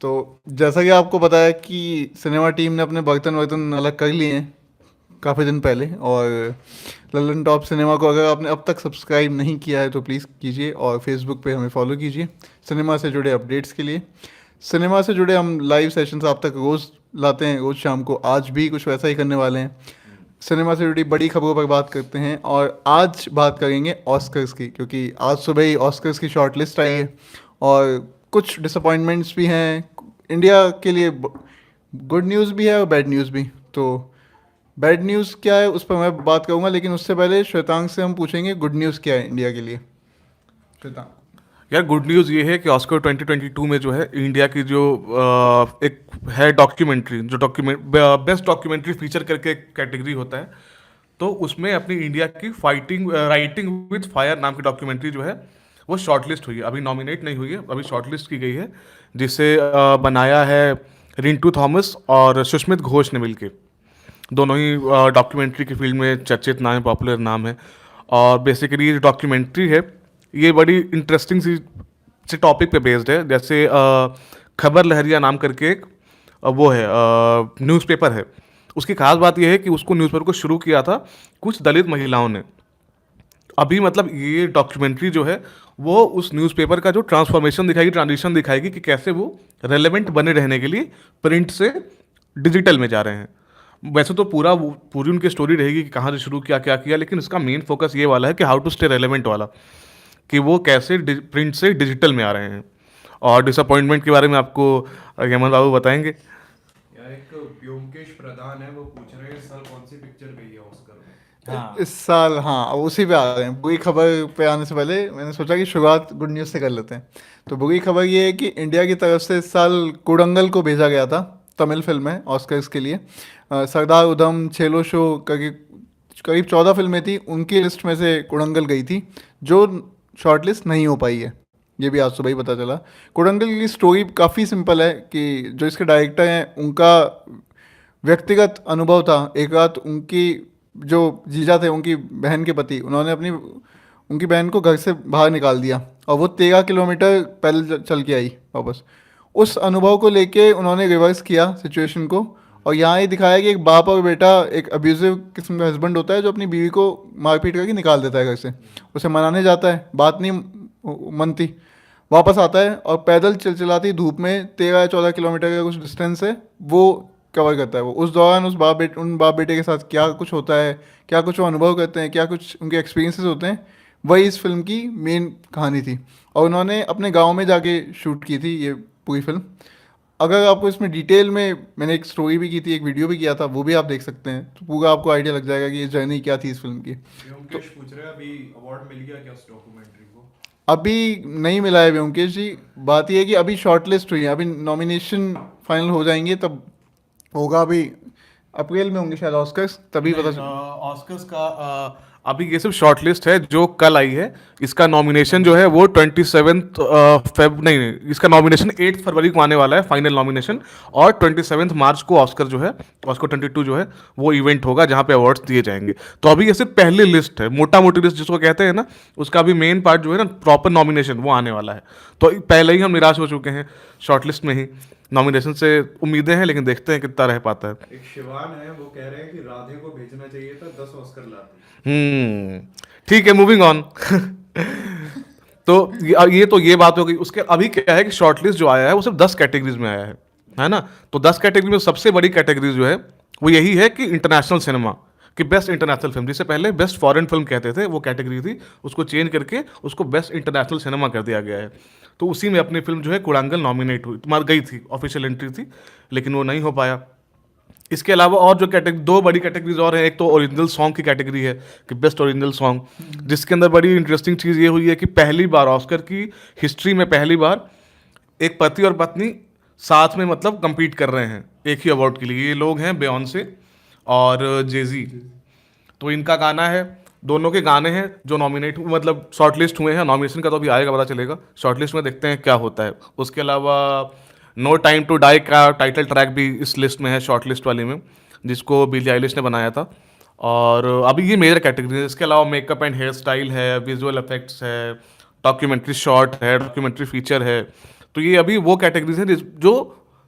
तो जैसा कि आपको पता है कि सिनेमा टीम ने अपने बर्तन वर्तन अलग कर लिए हैं काफ़ी दिन पहले। और लल्लन टॉप सिनेमा को अगर आपने अब तक सब्सक्राइब नहीं किया है तो प्लीज़ कीजिए, और फेसबुक पे हमें फॉलो कीजिए सिनेमा से जुड़े अपडेट्स के लिए। सिनेमा से जुड़े हम लाइव सेशंस आप तक रोज़ लाते हैं, रोज़ शाम को। आज भी कुछ वैसा ही करने वाले हैं। सिनेमा से जुड़ी बड़ी खबरों पर बात करते हैं, और आज बात करेंगे ऑस्कर्स की, क्योंकि आज सुबह ही ऑस्कर्स की शॉर्ट लिस्ट आई है और कुछ डिसअपॉइंटमेंट्स भी हैं इंडिया के लिए। गुड न्यूज़ भी है और बैड न्यूज़ भी। तो बैड न्यूज़ क्या है उस पर मैं बात करूंगा, लेकिन उससे पहले श्वेतांग से हम पूछेंगे गुड न्यूज़ क्या है इंडिया के लिए। श्वेतांग। यार गुड न्यूज़ ये है कि ऑस्कर 2022 में जो है इंडिया की जो एक है डॉक्यूमेंट्री, जो बेस्ट डॉक्यूमेंट्री फीचर करके एक कैटेगरी होता है, तो उसमें अपनी इंडिया की फाइटिंग राइटिंग विद फायर नाम की डॉक्यूमेंट्री जो है वो शॉर्टलिस्ट हुई है। अभी नॉमिनेट नहीं हुई है, अभी शॉर्टलिस्ट की गई है, जिसे बनाया है रिंटू थॉमस और सुष्मित घोष ने मिलके। दोनों ही डॉक्यूमेंट्री की फील्ड में चर्चित नाम है, पॉपुलर नाम है। और बेसिकली ये जो डॉक्यूमेंट्री है ये बड़ी इंटरेस्टिंग से टॉपिक पे बेस्ड है। जैसे खबर लहरिया नाम करके एक वो है न्यूज़पेपर है। उसकी खास बात यह है कि उसको न्यूज़पेपर को शुरू किया था कुछ दलित महिलाओं ने। अभी मतलब ये डॉक्यूमेंट्री जो है वो उस न्यूज़पेपर का जो ट्रांसफॉर्मेशन दिखाएगी, ट्रांजिशन दिखाएगी कि कैसे वो रेलेवेंट बने रहने के लिए प्रिंट से डिजिटल में जा रहे हैं। वैसे तो पूरी उनकी स्टोरी रहेगी कि कहाँ से शुरू किया, क्या किया, लेकिन इसका मेन फोकस ये वाला है कि हाउ टू स्टे रेलेवेंट वाला, कि वो कैसे प्रिंट से डिजिटल में आ रहे हैं। और डिसअपॉइंटमेंट के बारे में आपको यमन बाबू बताएंगे। यार एक व्योमकेश प्रधान है, वो पूछ रहे हैं इस साल कौन सी पिक्चर गई है ऑस्कर में। इस साल, हाँ, अब उसी पे आ रहे हैं। बुरी खबर पे आने से पहले मैंने सोचा कि शुरुआत गुड न्यूज़ से कर लेते हैं। तो बुरी खबर ये है कि इंडिया की तरफ से इस साल कुडंगल को भेजा गया था, तमिल फिल्म है, ऑस्कर्स के लिए। सरदार उधम, छेलो शो करके करीब 14 फिल्में थी, उनकी लिस्ट में से कुडंगल गई थी, जो शॉर्ट लिस्ट नहीं हो पाई है। ये भी आज सुबह ही पता चला। कुडंगल की स्टोरी काफ़ी सिंपल है कि जो इसके डायरेक्टर हैं उनका व्यक्तिगत अनुभव था। एक रात उनकी जो जीजा थे, उनकी बहन के पति, उन्होंने अपनी उनकी बहन को घर से बाहर निकाल दिया और वो 13 किलोमीटर पैदल चल के आई वापस। उस अनुभव को लेके उन्होंने रिवर्स किया सिचुएशन को, और यहाँ ये दिखाया कि एक बाप और बेटा, एक अब्यूजिव किस्म का हस्बैंड होता है जो अपनी बीवी को मारपीट करके निकाल देता है घर से। उसे मनाने जाता है, बात नहीं मनती, वापस आता है और पैदल चलाती धूप में 13 या 14 किलोमीटर का कुछ डिस्टेंस है वो कवर करता है। वो उस दौरान उन बाप बेटे के साथ क्या कुछ होता है, क्या कुछ वो अनुभव करते हैं, क्या कुछ उनके एक्सपीरियंसेस होते हैं, वही इस फिल्म की मेन कहानी थी। और उन्होंने अपने गांव में जाके शूट की थी ये पूरी फिल्म। अगर आपको इसमें डिटेल में, मैंने एक स्टोरी भी की थी, एक वीडियो भी किया था, वो भी आप देख सकते हैं, तो पूरा आपको आइडिया लग जाएगा कि ये जर्नी क्या थी इस फिल्म की। तो व्योमकेश पूछ रहे हैं अभी अवार्ड मिल गया क्या उस डॉक्यूमेंट्री को। अभी नहीं मिला है व्योमकेश जी। बात यह है कि अभी शॉर्ट लिस्ट हुई है, अभी नॉमिनेशन फाइनल हो जाएंगे तब होगा। अभी अप्रैल में होंगे शायद ऑस्कर्स, तभी पता चल। ऑस्कर्स का अभी ये सिर्फ शॉर्ट लिस्ट है जो कल आई है। इसका नॉमिनेशन जो है वो 27 फेब नहीं नहीं, इसका नॉमिनेशन 8 फरवरी को आने वाला है, फाइनल नॉमिनेशन। और 27 मार्च को ऑस्कर जो है, ऑस्कर 22 जो है वो इवेंट होगा जहाँ पे अवार्ड्स दिए जाएंगे। तो अभी ये सिर्फ पहली लिस्ट है, मोटा मोटी लिस्ट जिसको कहते हैं ना, उसका अभी मेन पार्ट जो है ना, प्रॉपर नॉमिनेशन वो आने वाला है। तो पहले ही हम निराश हो चुके हैं शॉर्ट लिस्ट में ही। नॉमिनेशन से उम्मीदें हैं, लेकिन देखते हैं कितना रह पाता है। एक शिवान है, वो कह रहे हैं कि राधे को भेजना चाहिए था, 10 ऑस्कर लाती। ठीक है, मूविंग ऑन। तो ये बात हो गई। उसके अभी क्या है कि शॉर्टलिस्ट जो आया है वो सिर्फ 10 कैटेगरीज में आया है ना। तो 10 कैटेगरी में सबसे बड़ी कैटेगरी जो है वो यही है कि इंटरनेशनल सिनेमा कि बेस्ट इंटरनेशनल फिल्म, जिसे पहले बेस्ट फॉरेन फिल्म कहते थे, वो कैटेगरी थी, उसको चेंज करके उसको बेस्ट इंटरनेशनल सिनेमा कर दिया गया है। तो उसी में अपनी फिल्म जो है कुड़ांगल नॉमिनेट हुई, तुम्हारी गई थी, ऑफिशियल एंट्री थी, लेकिन वो नहीं हो पाया। इसके अलावा और जो कैटेगरी, दो बड़ी कैटेगरीज और हैं। एक तो ओरिजिनल सॉन्ग की कैटेगरी है कि बेस्ट ओरिजिनल सॉन्ग, जिसके अंदर बड़ी इंटरेस्टिंग चीज़ ये हुई है कि पहली बार ऑस्कर की हिस्ट्री में पहली बार एक पति और पत्नी साथ में मतलब compete कर रहे हैं एक ही अवार्ड के लिए। ये लोग हैं बेयोंसे और जेजी। तो इनका गाना है, दोनों के गाने हैं जो नॉमिनेट मतलब शॉर्टलिस्ट हुए हैं। नॉमिनेशन का तो अभी आएगा, पता चलेगा। शॉर्टलिस्ट में देखते हैं क्या होता है। उसके अलावा नो टाइम टू डाई का टाइटल ट्रैक भी इस लिस्ट में है, शॉर्ट लिस्ट वाली में, जिसको बिली आइलिश ने बनाया था। और अभी ये मेजर कैटेगरी है। इसके अलावा मेकअप एंड हेयर स्टाइल है, विजुअल इफेक्ट्स है, डॉक्यूमेंट्री शॉर्ट है, डॉक्यूमेंट्री फीचर है। तो ये अभी वो कैटेगरीज है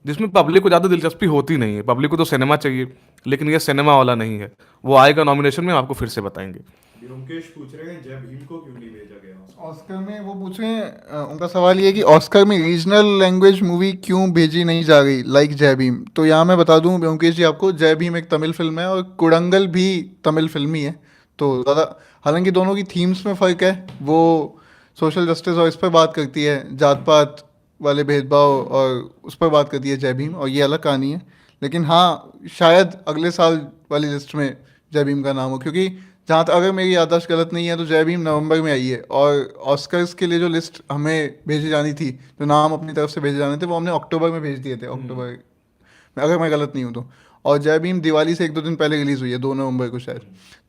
जिसमें पब्लिक को ज़्यादा दिलचस्पी होती नहीं है। पब्लिक को तो सिनेमा चाहिए, लेकिन ये सिनेमा वाला नहीं है। वो आएगा नॉमिनेशन में, आपको फिर से बताएंगे। व्योमकेश पूछ रहे हैं जय भीम को क्यों नहीं भेजा गया ऑस्कर? ऑस्कर में वो पूछ रहे हैं, उनका सवाल ये है कि ऑस्कर में रीजनल लैंग्वेज मूवी क्यों भेजी नहीं जा रही, लाइक जय भीम। तो यहाँ मैं बता दूँ ब्योमकेश जी आपको, जय भीम एक तमिल फिल्म है और कुडंगल भी तमिल फिल्म ही है। तो ज़्यादा, हालांकि दोनों की थीम्स में फ़र्क है। वो सोशल जस्टिस और इस पर बात करती है, जात पात वाले भेदभाव और उस पर बात करती है जय भीम, और ये अलग कहानी है। लेकिन हाँ, शायद अगले साल वाली लिस्ट में जय भीम का नाम हो, क्योंकि जहाँ तक अगर मेरी याददाश्त गलत नहीं है तो जय भीम नवंबर में आई है, और ऑस्कर्स के लिए जो लिस्ट हमें भेजी जानी थी, जो नाम अपनी तरफ से भेजे जाने थे, वो हमने अक्टूबर में भेज दिए थे, अक्टूबर में, अगर मैं गलत नहीं हूँ तो। और जय भीम दिवाली से 1-2 दिन पहले रिलीज़ हुई है, 2 नवंबर को शायद।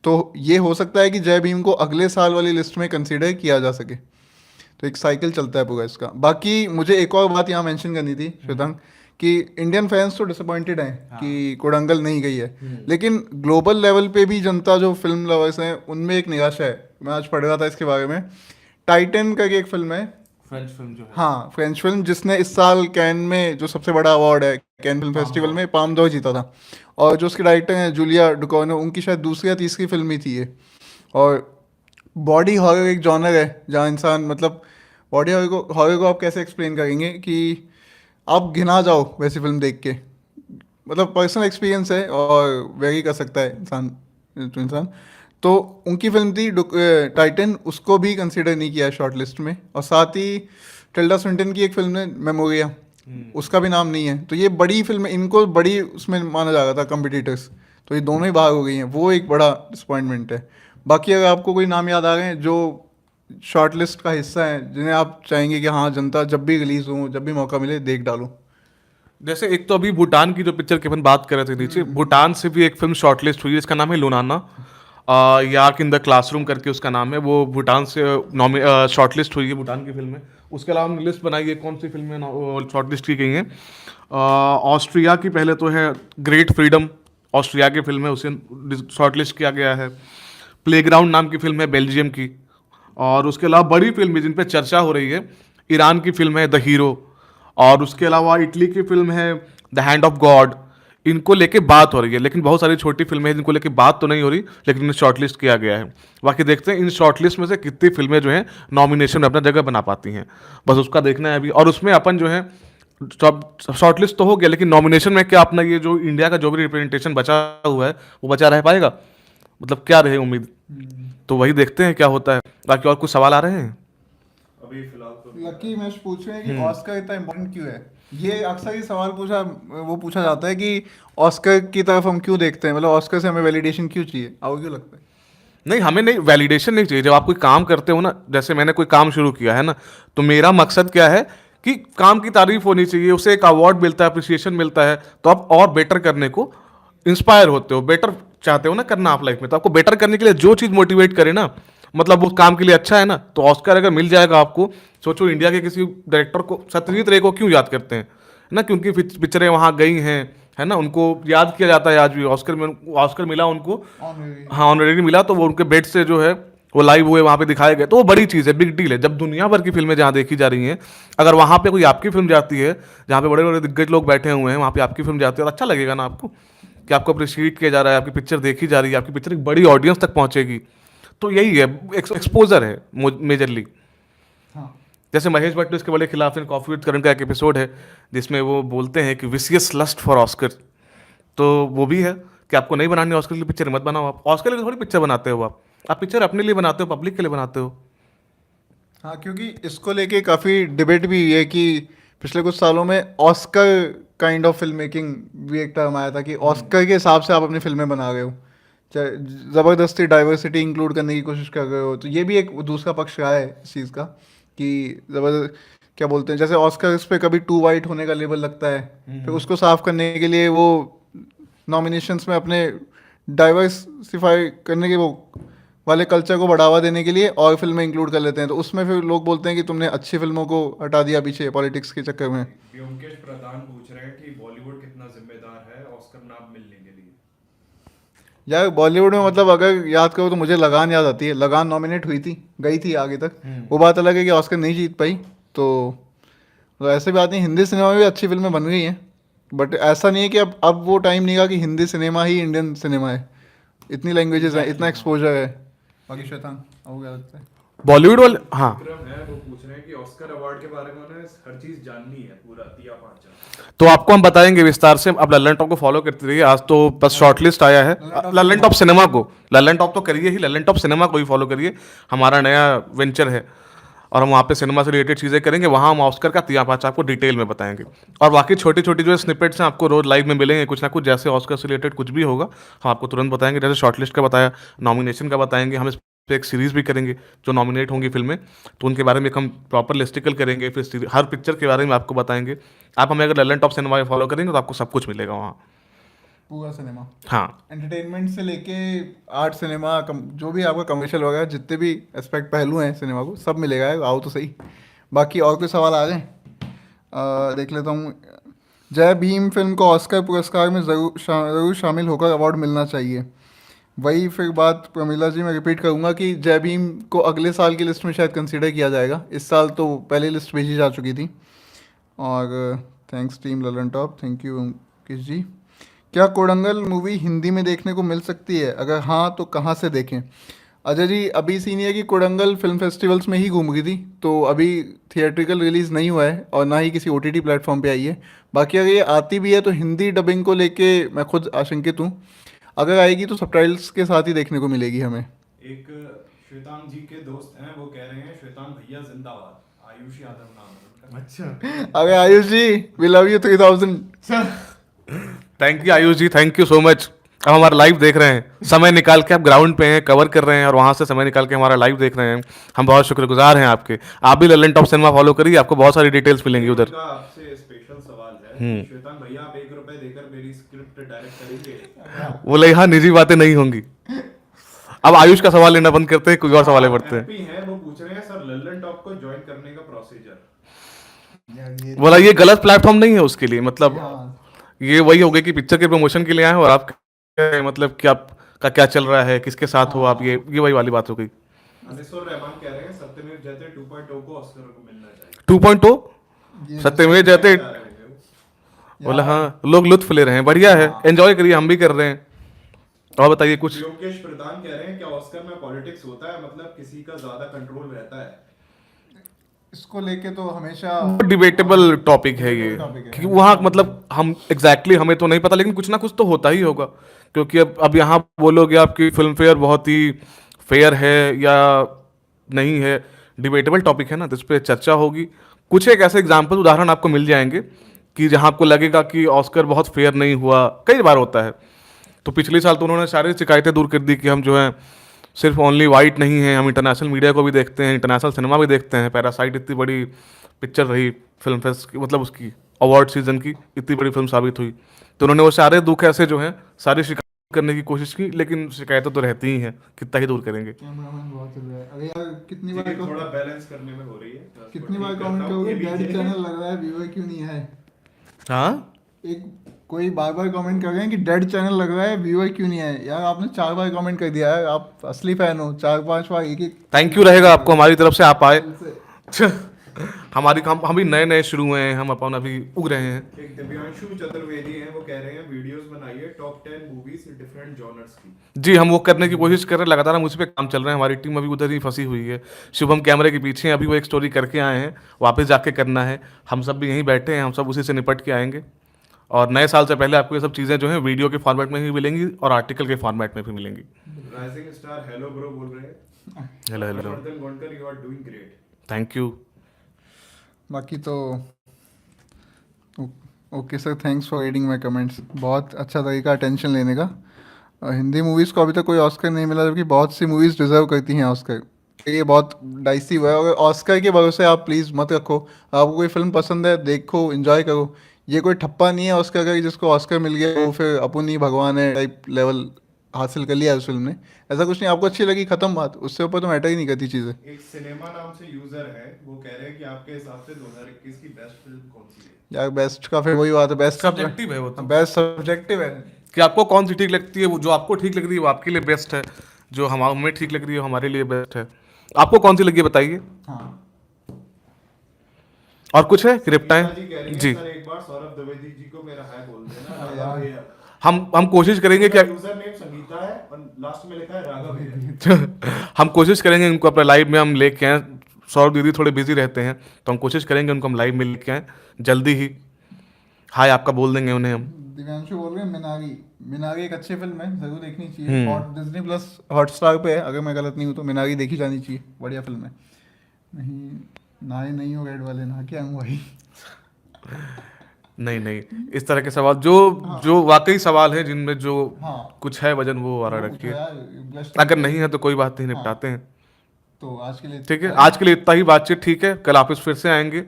तो ये हो सकता है कि जय भीम को अगले साल वाली लिस्ट में कंसिडर किया जा सके। तो एक साइकिल चलता है पूरा इसका। बाकी मुझे एक और बात यहाँ मेंशन करनी थी श्वेतांग, कि इंडियन फैंस तो डिसअपॉइंटेड हैं कि कोडांगल नहीं गई है, लेकिन ग्लोबल लेवल पे भी जनता, जो फिल्म लवर्स हैं, उनमें एक निराशा है। मैं आज पढ़ रहा था इसके बारे में। टाइटन करके एक फिल्म है, फ्रेंच फिल्म जो है, हाँ फ्रेंच फिल्म, जिसने इस साल कैन में जो सबसे बड़ा अवार्ड है कैन फिल्म फेस्टिवल में, पाम डॉर जीता था। और जो उसके डायरेक्टर हैं जूलिया डुकोनो, उनकी शायद दूसरी या तीसरी फिल्म ही थी ये। और बॉडी हॉरर एक जॉनर है जहाँ इंसान, मतलब बॉडी हॉरर को आप कैसे एक्सप्लेन करेंगे कि आप घिना जाओ वैसी फिल्म देख के। मतलब पर्सनल एक्सपीरियंस है और वेरी कर सकता है इंसान टू इंसान। तो उनकी फिल्म थी टाइटन, उसको भी कंसिडर नहीं किया है शॉर्ट लिस्ट में। और साथ ही टिल्डा स्विंटन की एक फिल्म है मेमोरिया, उसका भी नाम नहीं है। तो ये बड़ी फिल्म, इनको बड़ी उसमें माना जा रहा था कम्पिटिटर्स, तो ये दोनों ही बाहर हो गई हैं। वो एक बड़ा डिसअपॉइंटमेंट है। बाकी अगर आपको कोई नाम याद आ रहे हैं जो शॉर्ट लिस्ट का हिस्सा है, जिन्हें आप चाहेंगे कि हाँ जनता जब भी रिलीज़ हो, जब भी मौका मिले देख डालो। जैसे एक तो अभी भूटान की जो पिक्चर की अपन बात कर रहे थे नीचे, भूटान से भी एक फिल्म शॉर्टलिस्ट हुई है, इसका नाम है लुनाना, यार्क इन द क्लासरूम करके उसका नाम है। वो भूटान से शॉर्टलिस्ट हुई है, भूटान की फिल्म है। उसके अलावा हमने लिस्ट बनाई है कौन सी फिल्में शॉर्टलिस्ट की गई हैं। ऑस्ट्रिया की पहले तो है ग्रेट फ्रीडम, ऑस्ट्रिया की फिल्म है, उसे शॉर्टलिस्ट किया गया है। प्लेग्राउंड नाम की फिल्म है बेल्जियम की। और उसके अलावा बड़ी फिल्म जिन पे चर्चा हो रही है, ईरान की फिल्म है द हीरो, और उसके अलावा इटली की फिल्म है द हैंड ऑफ गॉड। इनको लेके बात हो रही है, लेकिन बहुत सारी छोटी फिल्में हैं जिनको लेके बात तो नहीं हो रही, लेकिन इन्हें शॉर्टलिस्ट किया गया है। बाकी देखते हैं इन शॉर्टलिस्ट में से कितनी फिल्में जो हैं नॉमिनेशन में अपना जगह बना पाती हैं, बस उसका देखना है अभी। और उसमें अपन जो है शॉर्टलिस्ट तो हो गया, लेकिन नॉमिनेशन में क्या अपना ये जो इंडिया का जो भी रिप्रेजेंटेशन बचा हुआ है वो बचा रह पाएगा, मतलब क्या रहे उम्मीद। तो वही देखते हैं क्या होता है। बाकी और कुछ सवाल आ रहे हैं? अभी फिलहाल तो लकी मैच पूछ रहे हैं कि ऑस्कर इतना इम्पोर्टेंट क्यों है। ये अक्सर ये सवाल पूछा जाता है कि ऑस्कर की तरफ हम क्यों देखते हैं, मतलब ऑस्कर से हमें वैलिडेशन क्यों चाहिए, आपको क्यों लगता है? नहीं, हमें नहीं, वैलिडेशन नहीं चाहिए। जब आप कोई काम करते हो ना, जैसे मैंने कोई काम शुरू किया है ना, तो मेरा मकसद क्या है कि काम की तारीफ होनी चाहिए, उसे एक अवार्ड मिलता है, अप्रिसिएशन मिलता है, तो आप और बेटर करने को इंस्पायर होते हो, बेटर चाहते हो ना करना आप लाइफ में। तो आपको बेटर करने के लिए जो चीज़ मोटिवेट करे ना, मतलब वो काम के लिए अच्छा है ना, तो ऑस्कर अगर मिल जाएगा आपको, सोचो इंडिया के किसी डायरेक्टर को, सत्यजीत रे को क्यों याद करते हैं ना, क्योंकि पिक्चरें वहाँ गई हैं, है ना, उनको याद किया जाता है आज भी। ऑस्कर मिला उनको, हाँ ऑनरेरी मिला, तो वो उनके बेड से जो है वो लाइव हुए वहाँ पे दिखाए गए, तो वो बड़ी चीज़ है, बिग डील है। जब दुनिया भर की फिल्में जहाँ देखी जा रही हैं, अगर वहाँ पे कोई आपकी फिल्म जाती है, जहाँ पे बड़े बड़े दिग्गज लोग बैठे हुए हैं, वहाँ पे आपकी फिल्म जाती है, तो अच्छा लगेगा ना आपको, कि आपको अप्रिशिएट किया जा रहा है, आपकी पिक्चर देखी जा रही है, आपकी पिक्चर एक बड़ी ऑडियंस तक पहुँचेगी। तो यही है, एक्सपोजर है मेजरली। हाँ, जैसे महेश भट्ट इसके बड़े खिलाफ इन कॉफी विद करण का एक एपिसोड है, जिसमें वो बोलते हैं कि विसियस लस्ट फॉर ऑस्कर। तो वो भी है कि आपको नहीं बनानी ऑस्कर के लिए पिक्चर, मत बनाओ। आप ऑस्कर के लिए थोड़ी पिक्चर बनाते हो, आप पिक्चर अपने लिए बनाते हो, पब्लिक के लिए बनाते हो। हाँ, क्योंकि इसको लेके काफ़ी डिबेट भी हुई है कि पिछले कुछ सालों में Oscar kind of film making भी एक टर्म आया था, कि ऑस्कर के हिसाब से आप अपनी फिल्में बना रहे हो, चाहे ज़बरदस्ती डाइवर्सिटी इंक्लूड करने की कोशिश कर रहे हो। तो ये भी एक दूसरा पक्ष रहा है इस चीज़ का, कि ज़बरदस्त क्या बोलते हैं, जैसे ऑस्कर इस पे कभी टू वाइट होने का लेबल लगता है, फिर उसको साफ करने के लिए वो नॉमिनेशंस में अपने डाइवर्सिफाई करने के वो वाले कल्चर को बढ़ावा देने के लिए और फिल्में इंक्लूड कर लेते हैं। तो उसमें फिर लोग बोलते हैं कि तुमने अच्छी फिल्मों को हटा दिया पीछे पॉलिटिक्स के चक्कर में। व्योमकेश प्रधान पूछ रहे हैं कि बॉलीवुड कितना जिम्मेदार है ऑस्कर नाम मिलने के लिए। यार बॉलीवुड में, मतलब अगर याद करो तो मुझे लगान याद आती है। लगान नॉमिनेट हुई थी, गई थी आगे तक, वो बात अलग है कि ऑस्कर नहीं जीत पाई। तो तो ऐसे बात नहीं, हिंदी सिनेमा में भी अच्छी फिल्में बन गई हैं, बट ऐसा नहीं है कि अब वो टाइम नहीं रहा कि हिंदी सिनेमा ही इंडियन सिनेमा है। इतनी लैंग्वेजेस हैं, इतना एक्सपोजर है। बाकी शैतान आपको क्या लगता है? बॉलीवुड वाले, हाँ। विक्रम है वो पूछ रहे हैं कि ऑस्कर अवार्ड के बारे में उन्हें हर चीज जाननी है पूरा तिया पांचा। तो आपको हम बताएंगे विस्तार से। अब लल्लन टॉप को फॉलो करते रहिए। आज तो बस शॉर्टलिस्ट आया है लल्लन टॉप सिनेमा को। लल्लन टॉप तो करिए ही, लल्लन टॉप सिनेमा को ही फॉलो करिए। हमारा नया वेंचर है और हम वहाँ पे सिनेमा से रिलेटेड चीज़ें करेंगे। वहाँ हम ऑस्कर का तिया पाँच आपको डिटेल में बताएंगे। और बाकी छोटी छोटी जो स्निपेट्स हैं आपको रोज लाइव में मिलेंगे कुछ ना कुछ। जैसे ऑस्कर से रिलेटेड कुछ भी होगा हम आपको तुरंत बताएंगे। जैसे शॉर्टलिस्ट का बताया, नॉमिनेशन का बताएंगे। हम इस पे एक सीरीज़ भी करेंगे जो नॉमिनेट होंगी फिल्में, तो उनके बारे में एक हम प्रॉपर लिस्टिकल करेंगे। फिर हर पिक्चर के बारे में आपको बताएंगे। आप हमें अगर लल्लन टॉप सिनेमा में फॉलो करेंगे तो आपको सब कुछ मिलेगा वहाँ। पूरा सिनेमा, हाँ, एंटरटेनमेंट से लेके आर्ट सिनेमा, जो भी आपका कमर्शियल वगैरह जितने भी एस्पेक्ट पहलू हैं सिनेमा को, सब मिलेगा। आओ तो सही। बाकी और कोई सवाल आ गए? देख लेता हूँ। जय भीम फिल्म को ऑस्कर पुरस्कार में ज़रूर शामिल होकर अवार्ड मिलना चाहिए। वही फिर बात प्रमिला जी, मैं रिपीट करूँगा कि जय भीम को अगले साल की लिस्ट में शायद कंसीडर किया जाएगा। इस साल तो पहले लिस्ट भेजी जा चुकी थी। और thanks team Lallantop, thank you Ankish ji. क्या कोडंगल मूवी हिंदी में देखने को मिल सकती है? अगर हाँ तो कहाँ से देखें? अजय जी, अभी सीन ये है कि कोडंगल फिल्म फेस्टिवल्स में ही घूम गई थी, तो अभी थिएट्रिकल रिलीज़ नहीं हुआ है और ना ही किसी OTT प्लेटफॉर्म पे आई है। बाकी अगर ये आती भी है तो हिंदी डबिंग को लेके मैं खुद आशंकित हूँ। अगर आएगी तो सबटाइटल्स के साथ ही देखने को मिलेगी हमें। एक श्वेतांग जी के दोस्त हैं वो कह रहे हैं श्वेतांग भैया जिंदाबाद, आयुष यादव नाम है उनका। अच्छा। अगर Ayush ji, we love you 3000। Thank you Ayush ji, thank you so much. अब हमारा लाइव देख रहे हैं, समय निकाल के आप ग्राउंड पे हैं, कवर कर रहे हैं और वहाँ से समय निकाल के हमारा लाइव देख रहे हैं। हम बहुत शुक्रगुजार हैं आपके। आप भी लल्लन टॉप सिनेमा फॉलो करिए, आपको बहुत सारी डिटेल्स मिलेंगी उधर। उनका आपसे स्पेशल सवाल है कि श्वेतांग भैया आप 1 रुपए देकर मेरी स्क्रिप्ट डायरेक्ट करेंगे? बोले यहाँ निजी बातें नहीं होंगी। अब आयुष का सवाल लेना बंद करते हैं, कोई और सवाल बढ़ते हैं। हैप्पी हैं वो पूछ रहे हैं सर लल्लन टॉप को ज्वाइन करने का प्रोसीजर। बोला ये गलत प्लेटफॉर्म नहीं है उसके लिए। मतलब ये वही हो गया कि पिक्चर के प्रमोशन के लिए आए हो और आप मतलब कि आपका क्या चल रहा है, किसके साथ हो आप, ये वही वाली बात हो गई। अनिसुर रहमान कह रहे हैं सत्यमेव जयते 2.0 को ऑस्कर को मिलना चाहिए। 2.0 सत्यमेव जयते। बोला हाँ, लोग लुत्फ ले रहे हैं, बढ़िया है, एंजॉय करिए, हम भी कर रहे हैं। और बताइए कुछ। योगेश प्रधान कह रहे हैं क्या ऑस्कर में पॉलिटिक्स होता है, मतलब किसी का ज्यादा कंट्रोल रहता है? इसको लेके तो हमेशा डिबेटेबल टॉपिक है ये, क्योंकि वहाँ मतलब हम एग्जैक्टली हमें तो नहीं पता, लेकिन कुछ ना कुछ तो होता ही होगा। क्योंकि अब यहाँ बोलोगे आपकी फिल्म फेयर बहुत ही फेयर है या नहीं है, डिबेटेबल टॉपिक है ना, तो इस पर चर्चा होगी। कुछ एक ऐसे एग्जाम्पल उदाहरण आपको मिल जाएंगे कि जहाँ आपको लगेगा कि ऑस्कर बहुत फेयर नहीं हुआ। कई बार होता है। तो पिछले साल तो उन्होंने सारी शिकायतें दूर कर दी कि हम जो है सिर्फ ओनली वाइट नहीं है, हम इंटरनेशनल मीडिया को भी देखते हैं, इंटरनेशनल सिनेमा भी देखते हैं। पैरासाइट इतनी बड़ी पिक्चर रही फिल्म फेस्ट की, मतलब उसकी अवार्ड सीजन की इतनी बड़ी फिल्म साबित हुई। तो उन्होंने वो सारे दुख ऐसे जो हैं सारी शिकायत करने की कोशिश की, लेकिन शिकायतें तो रहती ही हैं, कितना ही दूर करेंगे। कैमरामैन बहुत चल रहा है। अरे यार कितनी बार लेकिन थोड़ा बैलेंस करने में हो रही है, बस कितनी वो बार ठीक कमेंट करता हूँ। करोगे ये डेड भी चैनल लग रहा है, व्यूअर क्यों नहीं है? हाँ, एक कोई बार बार कमेंट कर रहे हैं कि डेड चैनल लग रहा है, व्यूअर क्यों नहीं है। यार आपने 4 बार कमेंट कर दिया है, आप असली फैन हो। 4-5 बार एक एक थैंक यू रहेगा आपको हमारी तरफ से, आप आए। से। हमारी हम भी नए नए शुरू हुए हैं, हम अपन अभी उग रहे हैं। एक दिव्यांशु चतुर्वेदी हैं वो कह रहे हैं वीडियोस बनाइए टॉप 10 मूवीज डिफरेंट जॉनर्स की। जी, हम वो करने की कोशिश कर रहे हैं, लगातार हम उस पर काम चल रहे हैं। हमारी टीम अभी उधर ही फंसी हुई है। शुभम कैमरे के पीछे हैं, अभी वो एक स्टोरी करके आए हैं, वापस जाके करना है। हम सब भी यहीं बैठे हैं, हम सब उसी से निपट के आएंगे। और नए साल से पहले आपको ये सब चीज़ें जो हैं वीडियो के फॉर्मेट में भी मिलेंगी और आर्टिकल के फॉर्मेट में भी मिलेंगी। राइजिंग स्टार हेलो ब्रो बोल रहे हैं। Hello hello, Harshvardhan Gondkar you are doing great. Thank you. बाकी तो okay sir, thanks for reading my comments. बहुत अच्छा तरीका अटेंशन लेने का। हिंदी मूवीज़ को अभी तक कोई ऑस्कर नहीं मिला, जबकि बहुत सी मूवीज़ डिजर्व करती हैं ऑस्कर। ये बहुत डाइसी हुआ है। और ऑस्कर के भरोसे आप प्लीज़ मत रखो। आपको कोई फिल्म पसंद है, देखो, एंजॉय करो। ये कोई ठप्पा नहीं है ऑस्कर का कि जिसको ऑस्कर मिल गया वो फिर अपन ही भगवान है टाइप लेवल हासिल कर लिया उस फिल्म ने। ऐसा कुछ नहीं, आपको अच्छी लगी, खत्म बात। उससे ऊपर तो मैटर ही नहीं करती चीज़ें। एक सिनेमा नाम से यूजर है वो कह रहे हैं कि आपके हिसाब से 2021 की बेस्ट फिल्म कौन सी है? यार बेस्ट का फिर वही बात है, बेस्ट सब्जेक्टिव है वो तो, बेस्ट सब्जेक्टिव है कि आपको कौन सी ठीक लगती है। वो जो आपको ठीक लग रही है वो आपके लिए बेस्ट है, जो हमें ठीक लग रही है वो हमारे लिए बेस्ट है। आपको कौन सी लगी है बताइए। हाँ। और कुछ है क्रिप्टाएं जी कह रही है जी, सर एक बार सौरभ द्विवेदी जी को मेरा हाय बोल देना। हाँ राघव यार। भैया। हम कोशिश करेंगे क्या यूजर नेम संगीता है और लास्ट में लिखा है राघव भैया। हम कोशिश करेंगे उनको अपने लाइव में हम लेके आए। सौरभ दीदी थोड़े बिजी रहते हैं, तो हम कोशिश करेंगे उनको हम लाइव में लेके आए जल्दी ही। हाय आपका बोल देंगे उन्हें हम। दिव्यांशु बोल रहे हैं मिनारी। मिनारी एक अच्छी फिल्म है, जरूर देखनी चाहिए। और डिज्नी प्लस हॉटस्टार पे है, अगर मैं गलत नहीं हूँ तो मिनारी देखी जानी चाहिए, बढ़िया फिल्म है। नहीं, नहाए नहीं हो रेड वाले, नहा के आऊँ भाई। नहीं नहीं, इस तरह के सवाल जो जो वाकई सवाल है जिनमें जो हाँ। कुछ है वजन, वो वाला वो रखिए। यार, ब्लस्ट अगर नहीं है तो कोई बात नहीं, निपटाते हैं। तो आज के लिए ठीक है, आज के लिए इतना ही बातचीत। ठीक है, कल ऑफिस फिर से आएंगे,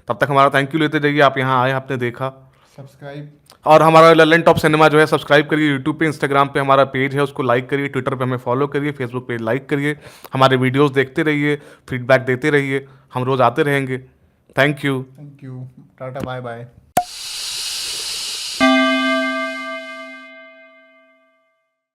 तब तक हमारा थैंक यू लेते जाइए। आप यहाँ आए, आपने देखा। सब्सक्राइब। और हमारा ललन टॉप सिनेमा जो है सब्सक्राइब करिए। यूट्यूब पे, इंस्टाग्राम पे हमारा पेज है, उसको लाइक करिए। ट्विटर पे हमें फॉलो करिए। फेसबुक पे लाइक करिए। हमारे वीडियोस देखते रहिए, फीडबैक देते रहिए। हम रोज आते रहेंगे। Thank you. Thank you, tata bye bye.